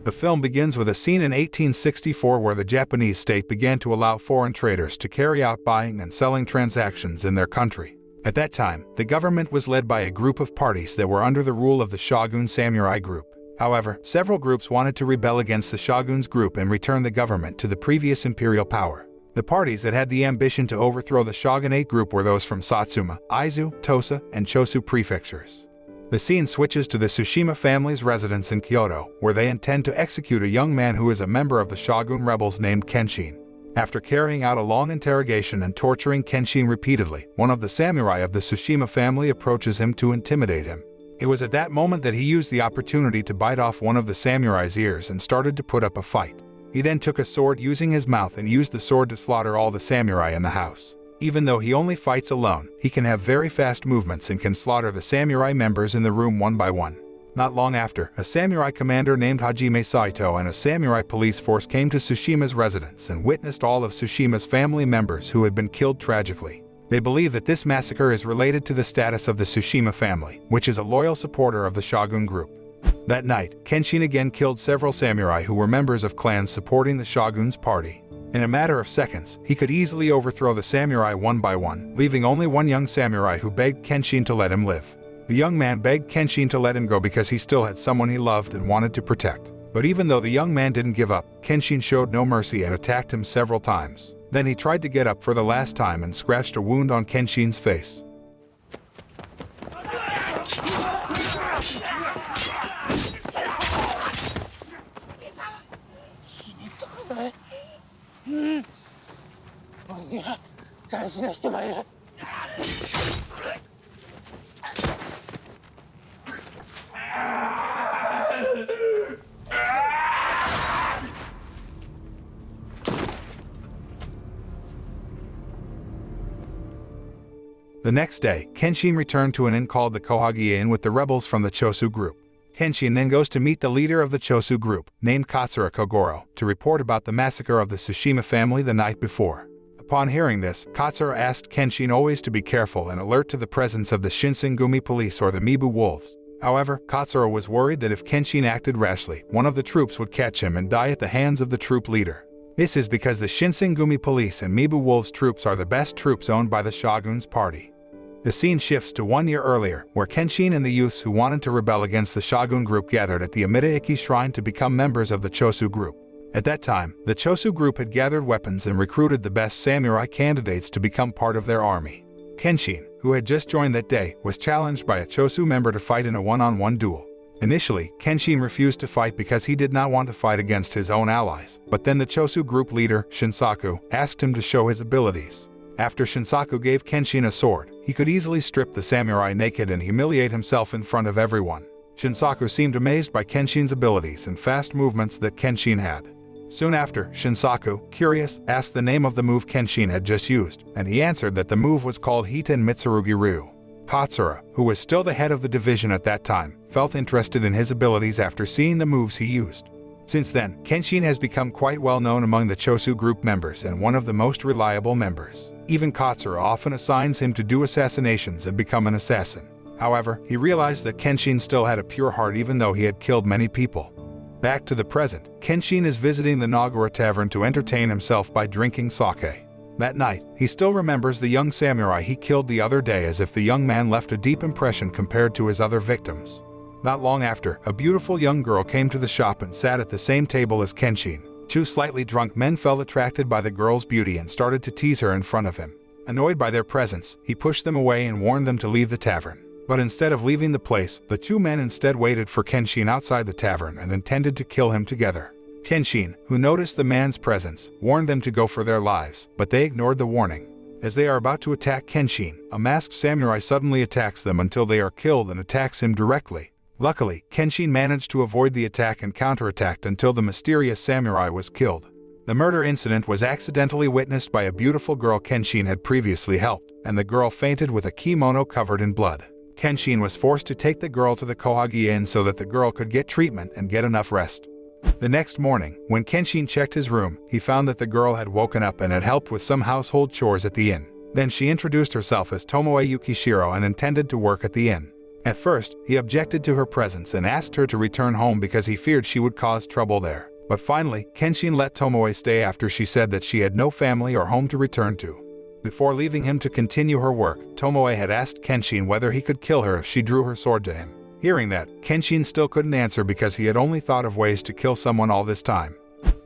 The film begins with a scene in 1864 where the Japanese state began to allow foreign traders to carry out buying and selling transactions in their country. At that time, the government was led by a group of parties that were under the rule of the Shogun Samurai Group. However, several groups wanted to rebel against the Shogun's group and return the government to the previous imperial power. The parties that had the ambition to overthrow the shogunate group were those from Satsuma, Aizu, Tosa, and Chosu prefectures. The scene switches to the Tsushima family's residence in Kyoto, where they intend to execute a young man who is a member of the Shogun rebels named Kenshin. After carrying out a long interrogation and torturing Kenshin repeatedly, one of the samurai of the Tsushima family approaches him to intimidate him. It was at that moment that he used the opportunity to bite off one of the samurai's ears and started to put up a fight. He then took a sword using his mouth and used the sword to slaughter all the samurai in the house. Even though he only fights alone, he can have very fast movements and can slaughter the samurai members in the room one by one. Not long after, a samurai commander named Hajime Saito and a samurai police force came to Tsushima's residence and witnessed all of Tsushima's family members who had been killed tragically. They believe that this massacre is related to the status of the Tsushima family, which is a loyal supporter of the Shogun group. That night, Kenshin again killed several samurai who were members of clans supporting the Shogun's party. In a matter of seconds, he could easily overthrow the samurai one by one, leaving only one young samurai who begged Kenshin to let him live. The young man begged Kenshin to let him go because he still had someone he loved and wanted to protect. But even though the young man didn't give up, Kenshin showed no mercy and attacked him several times. Then he tried to get up for the last time and scratched a wound on Kenshin's face. The next day, Kenshin returned to an inn called the Kohagi Inn with the rebels from the Chosu group. Kenshin then goes to meet the leader of the Chosu group, named Katsura Kogoro, to report about the massacre of the Tsushima family the night before. Upon hearing this, Katsura asked Kenshin always to be careful and alert to the presence of the Shinsengumi police or the Mibu wolves. However, Katsura was worried that if Kenshin acted rashly, one of the troops would catch him and die at the hands of the troop leader. This is because the Shinsengumi police and Mibu wolves troops are the best troops owned by the Shogun's party. The scene shifts to 1 year earlier, where Kenshin and the youths who wanted to rebel against the Shogun group gathered at the Amida-Iki shrine to become members of the Chosu group. At that time, the Chosu group had gathered weapons and recruited the best samurai candidates to become part of their army. Kenshin, who had just joined that day, was challenged by a Chosu member to fight in a one-on-one duel. Initially, Kenshin refused to fight because he did not want to fight against his own allies, but then the Chosu group leader, Shinsaku, asked him to show his abilities. After Shinsaku gave Kenshin a sword, he could easily strip the samurai naked and humiliate himself in front of everyone. Shinsaku seemed amazed by Kenshin's abilities and fast movements that Kenshin had. Soon after, Shinsaku, curious, asked the name of the move Kenshin had just used, and he answered that the move was called Hiten Mitsurugi Ryu. Katsura, who was still the head of the division at that time, felt interested in his abilities after seeing the moves he used. Since then, Kenshin has become quite well known among the Chosu group members and one of the most reliable members. Even Katsura often assigns him to do assassinations and become an assassin. However, he realized that Kenshin still had a pure heart even though he had killed many people. Back to the present, Kenshin is visiting the Nagura Tavern to entertain himself by drinking sake. That night, he still remembers the young samurai he killed the other day as if the young man left a deep impression compared to his other victims. Not long after, a beautiful young girl came to the shop and sat at the same table as Kenshin. Two slightly drunk men felt attracted by the girl's beauty and started to tease her in front of him. Annoyed by their presence, he pushed them away and warned them to leave the tavern. But instead of leaving the place, the two men instead waited for Kenshin outside the tavern and intended to kill him together. Kenshin, who noticed the man's presence, warned them to go for their lives, but they ignored the warning. As they are about to attack Kenshin, a masked samurai suddenly attacks them until they are killed and attacks him directly. Luckily, Kenshin managed to avoid the attack and counterattacked until the mysterious samurai was killed. The murder incident was accidentally witnessed by a beautiful girl Kenshin had previously helped, and the girl fainted with a kimono covered in blood. Kenshin was forced to take the girl to the Kohagi Inn so that the girl could get treatment and get enough rest. The next morning, when Kenshin checked his room, he found that the girl had woken up and had helped with some household chores at the inn. Then she introduced herself as Tomoe Yukishiro and intended to work at the inn. At first, he objected to her presence and asked her to return home because he feared she would cause trouble there. But finally, Kenshin let Tomoe stay after she said that she had no family or home to return to. Before leaving him to continue her work, Tomoe had asked Kenshin whether he could kill her if she drew her sword to him. Hearing that, Kenshin still couldn't answer because he had only thought of ways to kill someone all this time.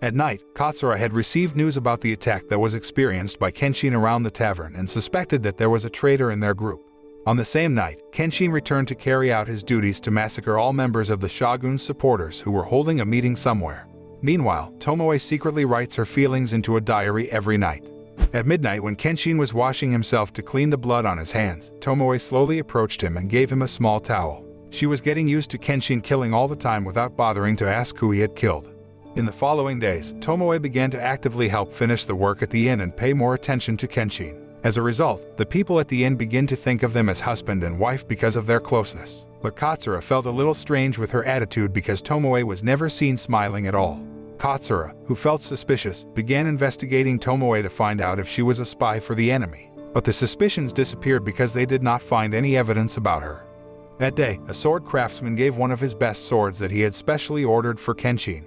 At night, Katsura had received news about the attack that was experienced by Kenshin around the tavern and suspected that there was a traitor in their group. On the same night, Kenshin returned to carry out his duties to massacre all members of the Shogun's supporters who were holding a meeting somewhere. Meanwhile, Tomoe secretly writes her feelings into a diary every night. At midnight, when Kenshin was washing himself to clean the blood on his hands, Tomoe slowly approached him and gave him a small towel. She was getting used to Kenshin killing all the time without bothering to ask who he had killed. In the following days, Tomoe began to actively help finish the work at the inn and pay more attention to Kenshin. As a result, the people at the inn begin to think of them as husband and wife because of their closeness. But Katsura felt a little strange with her attitude because Tomoe was never seen smiling at all. Katsura, who felt suspicious, began investigating Tomoe to find out if she was a spy for the enemy. But the suspicions disappeared because they did not find any evidence about her. That day, a sword craftsman gave one of his best swords that he had specially ordered for Kenshin.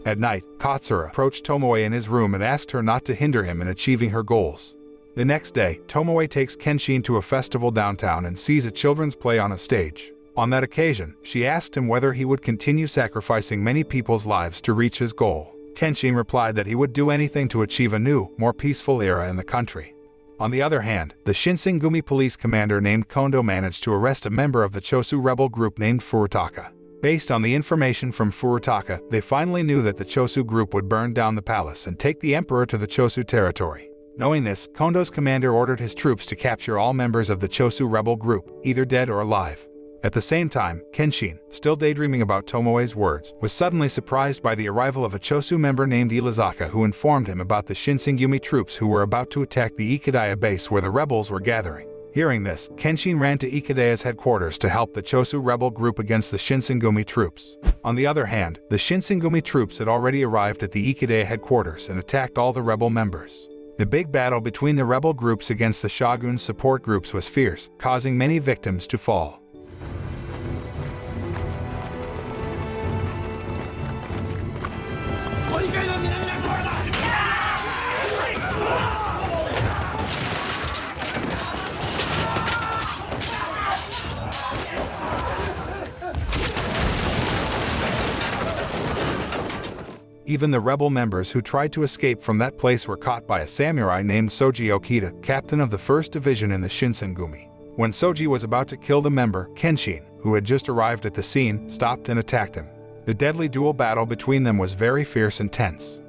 At night, Katsura approached Tomoe in his room and asked her not to hinder him in achieving her goals. The next day, Tomoe takes Kenshin to a festival downtown and sees a children's play on a stage. On that occasion, she asked him whether he would continue sacrificing many people's lives to reach his goal. Kenshin replied that he would do anything to achieve a new, more peaceful era in the country. On the other hand, the Shinsengumi police commander named Kondo managed to arrest a member of the Chosu rebel group named Furutaka. Based on the information from Furutaka, they finally knew that the Chosu group would burn down the palace and take the emperor to the Chosu territory. Knowing this, Kondo's commander ordered his troops to capture all members of the Chosu rebel group, either dead or alive. At the same time, Kenshin, still daydreaming about Tomoe's words, was suddenly surprised by the arrival of a Chosu member named Ilizaka who informed him about the Shinsengumi troops who were about to attack the Ikadaya base where the rebels were gathering. Hearing this, Kenshin ran to Ikadaya's headquarters to help the Chosu rebel group against the Shinsengumi troops. On the other hand, the Shinsengumi troops had already arrived at the Ikadaya headquarters and attacked all the rebel members. The big battle between the rebel groups against the Shogun's support groups was fierce, causing many victims to fall. Even the rebel members who tried to escape from that place were caught by a samurai named Soji Okita, captain of the 1st Division in the Shinsengumi. When Soji was about to kill the member, Kenshin, who had just arrived at the scene, stopped and attacked him. The deadly duel battle between them was very fierce and tense.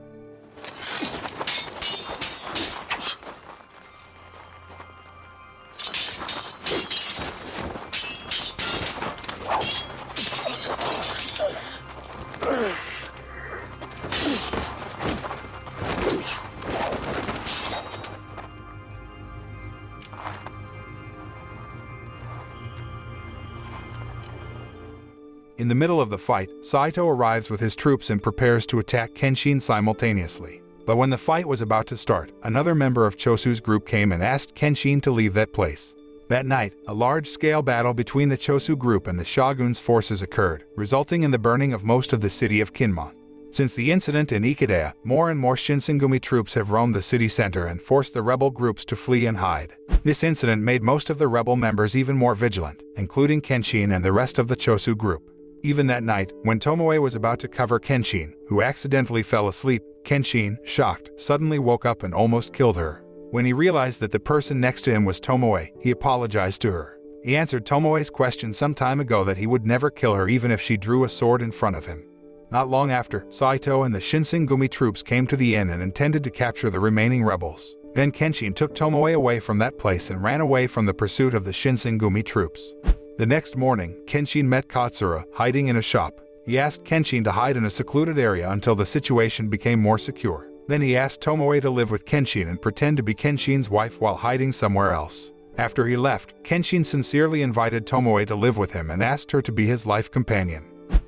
In the middle of the fight, Saito arrives with his troops and prepares to attack Kenshin simultaneously. But when the fight was about to start, another member of Chosu's group came and asked Kenshin to leave that place. That night, a large-scale battle between the Chosu group and the Shogun's forces occurred, resulting in the burning of most of the city of Kinmon. Since the incident in Ikadaya, more and more Shinsengumi troops have roamed the city center and forced the rebel groups to flee and hide. This incident made most of the rebel members even more vigilant, including Kenshin and the rest of the Chosu group. Even that night, when Tomoe was about to cover Kenshin, who accidentally fell asleep, Kenshin, shocked, suddenly woke up and almost killed her. When he realized that the person next to him was Tomoe, he apologized to her. He answered Tomoe's question some time ago that he would never kill her even if she drew a sword in front of him. Not long after, Saito and the Shinsengumi troops came to the inn and intended to capture the remaining rebels. Then Kenshin took Tomoe away from that place and ran away from the pursuit of the Shinsengumi troops. The next morning, Kenshin met Katsura, hiding in a shop. He asked Kenshin to hide in a secluded area until the situation became more secure. Then he asked Tomoe to live with Kenshin and pretend to be Kenshin's wife while hiding somewhere else. After he left, Kenshin sincerely invited Tomoe to live with him and asked her to be his life companion.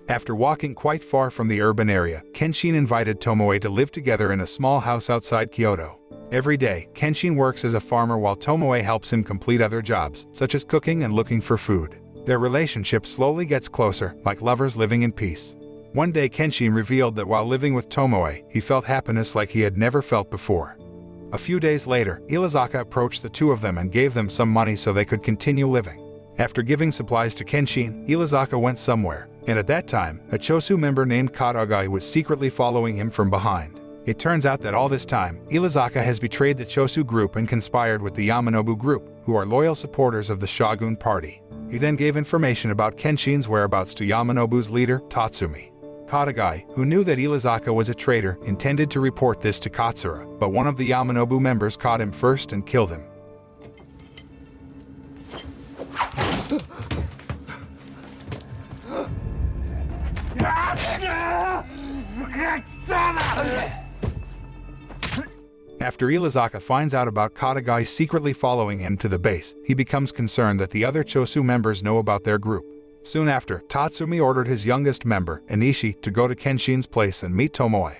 After walking quite far from the urban area, Kenshin invited Tomoe to live together in a small house outside Kyoto. Every day, Kenshin works as a farmer while Tomoe helps him complete other jobs, such as cooking and looking for food. Their relationship slowly gets closer, like lovers living in peace. One day Kenshin revealed that while living with Tomoe, he felt happiness like he had never felt before. A few days later, Ilizaka approached the two of them and gave them some money so they could continue living. After giving supplies to Kenshin, Ilizaka went somewhere, and at that time, a Chosu member named Katagai was secretly following him from behind. It turns out that all this time, Ilizaka has betrayed the Chosu group and conspired with the Yamanobu group, who are loyal supporters of the Shogun party. He then gave information about Kenshin's whereabouts to Yamanobu's leader, Tatsumi. Katagai, who knew that Ilizaka was a traitor, intended to report this to Katsura, but one of the Yamanobu members caught him first and killed him. After Ilizaka finds out about Katagai secretly following him to the base, he becomes concerned that the other Chosu members know about their group. Soon after, Tatsumi ordered his youngest member, Enishi, to go to Kenshin's place and meet Tomoe.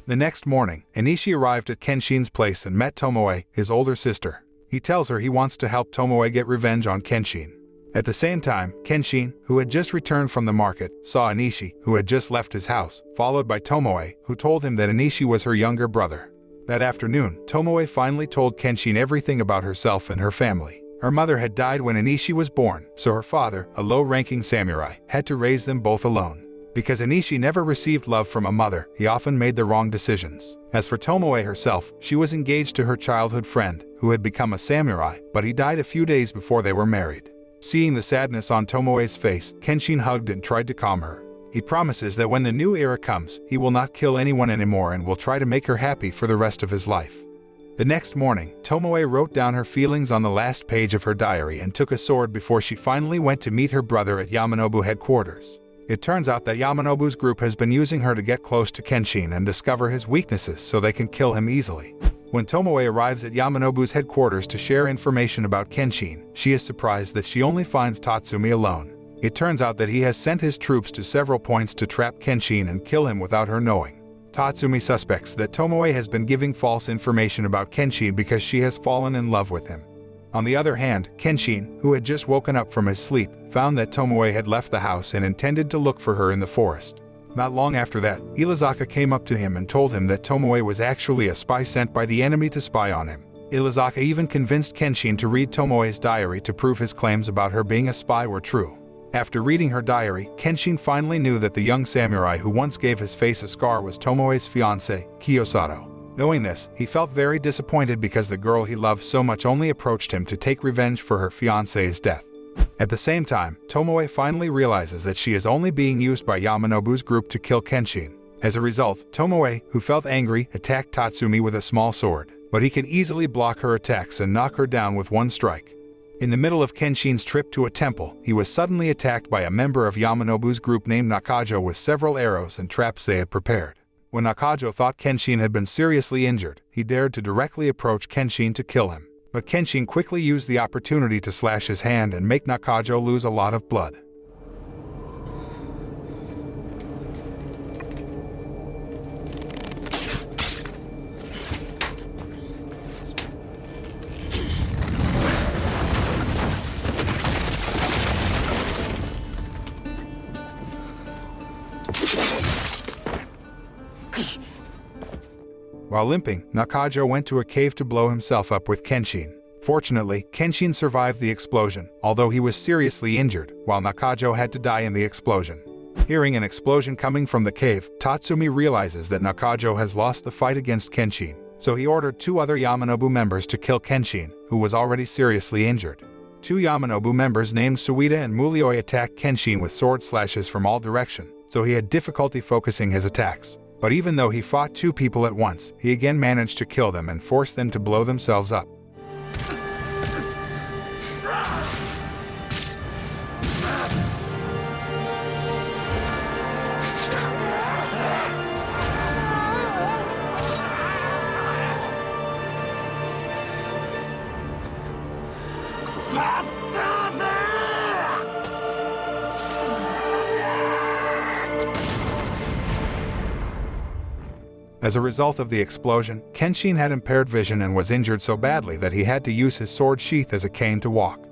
The next morning, Enishi arrived at Kenshin's place and met Tomoe, his older sister. He tells her he wants to help Tomoe get revenge on Kenshin. At the same time, Kenshin, who had just returned from the market, saw Enishi, who had just left his house, followed by Tomoe, who told him that Enishi was her younger brother. That afternoon, Tomoe finally told Kenshin everything about herself and her family. Her mother had died when Enishi was born, so her father, a low-ranking samurai, had to raise them both alone. Because Enishi never received love from a mother, he often made the wrong decisions. As for Tomoe herself, she was engaged to her childhood friend, who had become a samurai, but he died a few days before they were married. Seeing the sadness on Tomoe's face, Kenshin hugged and tried to calm her. He promises that when the new era comes, he will not kill anyone anymore and will try to make her happy for the rest of his life. The next morning, Tomoe wrote down her feelings on the last page of her diary and took a sword before she finally went to meet her brother at Yamanobu headquarters. It turns out that Yamanobu's group has been using her to get close to Kenshin and discover his weaknesses so they can kill him easily. When Tomoe arrives at Yamanobu's headquarters to share information about Kenshin, she is surprised that she only finds Tatsumi alone. It turns out that he has sent his troops to several points to trap Kenshin and kill him without her knowing. Tatsumi suspects that Tomoe has been giving false information about Kenshin because she has fallen in love with him. On the other hand, Kenshin, who had just woken up from his sleep, found that Tomoe had left the house and intended to look for her in the forest. Not long after that, Ilizaka came up to him and told him that Tomoe was actually a spy sent by the enemy to spy on him. Ilizaka even convinced Kenshin to read Tomoe's diary to prove his claims about her being a spy were true. After reading her diary, Kenshin finally knew that the young samurai who once gave his face a scar was Tomoe's fiancée, Kiyosato. Knowing this, he felt very disappointed because the girl he loved so much only approached him to take revenge for her fiancé's death. At the same time, Tomoe finally realizes that she is only being used by Yamanobu's group to kill Kenshin. As a result, Tomoe, who felt angry, attacked Tatsumi with a small sword, but he can easily block her attacks and knock her down with one strike. In the middle of Kenshin's trip to a temple, he was suddenly attacked by a member of Yamanobu's group named Nakajo with several arrows and traps they had prepared. When Nakajo thought Kenshin had been seriously injured, he dared to directly approach Kenshin to kill him. But Kenshin quickly used the opportunity to slash his hand and make Nakajo lose a lot of blood. While limping, Nakajo went to a cave to blow himself up with Kenshin. Fortunately, Kenshin survived the explosion, although he was seriously injured, while Nakajo had to die in the explosion. Hearing an explosion coming from the cave, Tatsumi realizes that Nakajo has lost the fight against Kenshin, so he ordered two other Yamanobu members to kill Kenshin, who was already seriously injured. Two Yamanobu members named Suida and Mulioi attacked Kenshin with sword slashes from all directions, so he had difficulty focusing his attacks. But even though he fought two people at once, he again managed to kill them and force them to blow themselves up. As a result of the explosion, Kenshin had impaired vision and was injured so badly that he had to use his sword sheath as a cane to walk.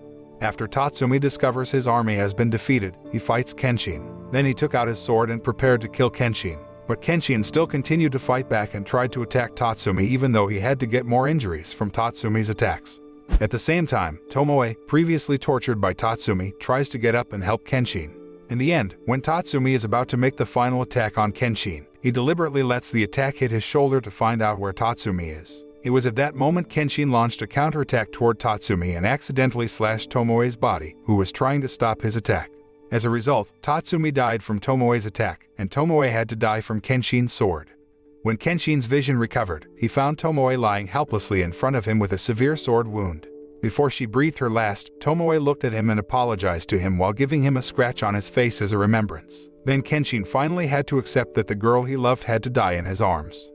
After Tatsumi discovers his army has been defeated, he fights Kenshin. Then he took out his sword and prepared to kill Kenshin. But Kenshin still continued to fight back and tried to attack Tatsumi even though he had to get more injuries from Tatsumi's attacks. At the same time, Tomoe, previously tortured by Tatsumi, tries to get up and help Kenshin. In the end, when Tatsumi is about to make the final attack on Kenshin, he deliberately lets the attack hit his shoulder to find out where Tatsumi is. It was at that moment Kenshin launched a counterattack toward Tatsumi and accidentally slashed Tomoe's body, who was trying to stop his attack. As a result, Tatsumi died from Tomoe's attack, and Tomoe had to die from Kenshin's sword. When Kenshin's vision recovered, he found Tomoe lying helplessly in front of him with a severe sword wound. Before she breathed her last, Tomoe looked at him and apologized to him while giving him a scratch on his face as a remembrance. Then Kenshin finally had to accept that the girl he loved had to die in his arms.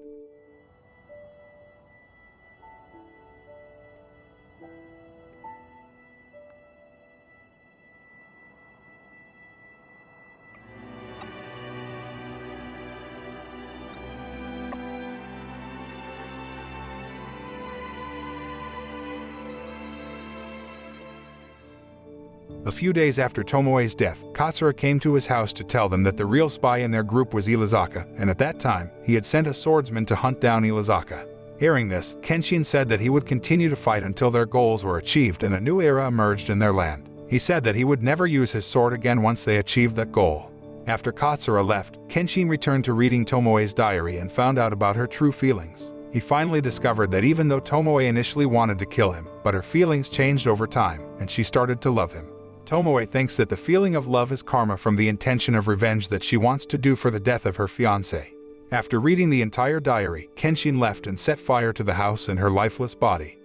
A few days after Tomoe's death, Katsura came to his house to tell them that the real spy in their group was Ilizaka, and at that time, he had sent a swordsman to hunt down Ilizaka. Hearing this, Kenshin said that he would continue to fight until their goals were achieved and a new era emerged in their land. He said that he would never use his sword again once they achieved that goal. After Katsura left, Kenshin returned to reading Tomoe's diary and found out about her true feelings. He finally discovered that even though Tomoe initially wanted to kill him, but her feelings changed over time, and she started to love him. Tomoe thinks that the feeling of love is karma from the intention of revenge that she wants to do for the death of her fiancé. After reading the entire diary, Kenshin left and set fire to the house and her lifeless body.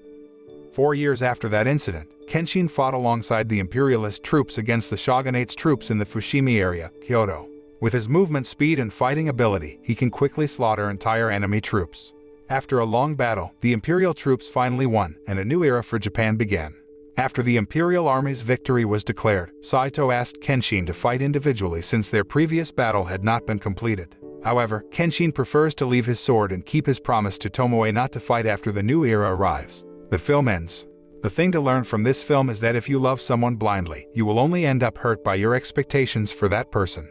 4 years after that incident, Kenshin fought alongside the imperialist troops against the shogunate's troops in the Fushimi area, Kyoto. With his movement speed and fighting ability, he can quickly slaughter entire enemy troops. After a long battle, the imperial troops finally won, and a new era for Japan began. After the Imperial Army's victory was declared, Saito asked Kenshin to fight individually since their previous battle had not been completed. However, Kenshin prefers to leave his sword and keep his promise to Tomoe not to fight after the new era arrives. The film ends. The thing to learn from this film is that if you love someone blindly, you will only end up hurt by your expectations for that person.